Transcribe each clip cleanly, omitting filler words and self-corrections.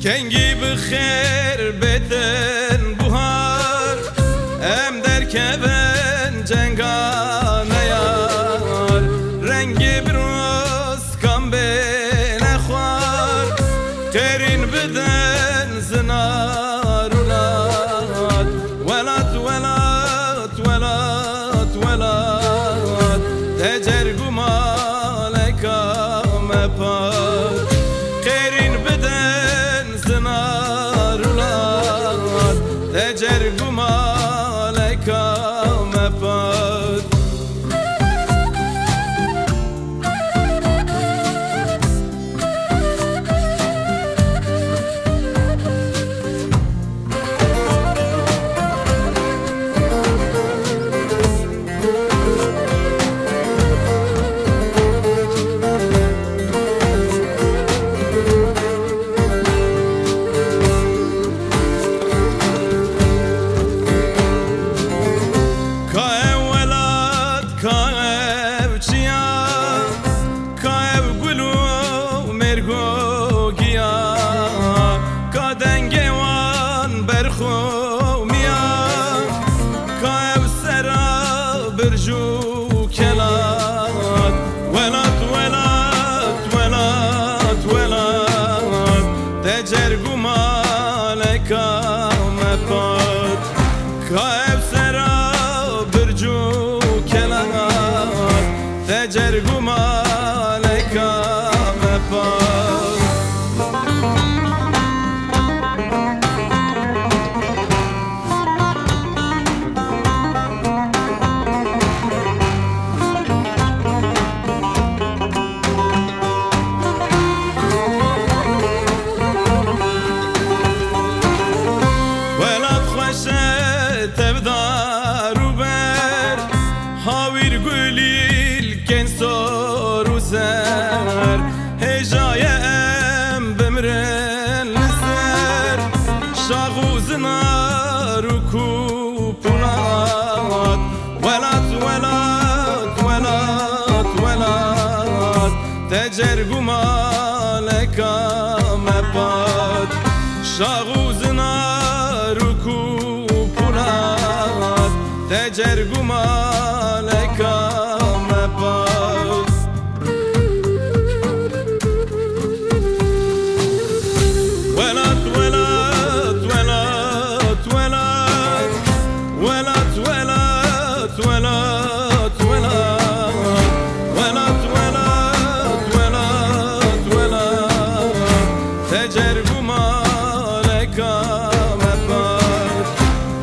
کنگی بخیر بتن بوهار ام در کبن جنگانه یار رنگی بروز کم بین خوار ترین بدن زنار ولاد ولاد ولاد ولاد ولاد تجر گمالک مپاد تجر گمالک مپاد برجو كلات ولات ولات ولات ولات تجر قمالك مفاد كايف سرا برجو كلات تجر قمالك مفاد تبدار وبر هاوير قليل كن صار وزار هجايا ام بمرن لسر شاغوز نار وكوبولات ولات ولات ولات ولات تجر قمالك مباد شاغوز نار وكوبولات تجر قمالك مباد ولات ولات ولات ولات ولات ولات ولات ولات ولات ولات ولات تجر قمالك مباد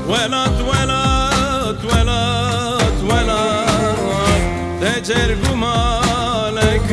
ولات ولات ولات ولات تجر قمالك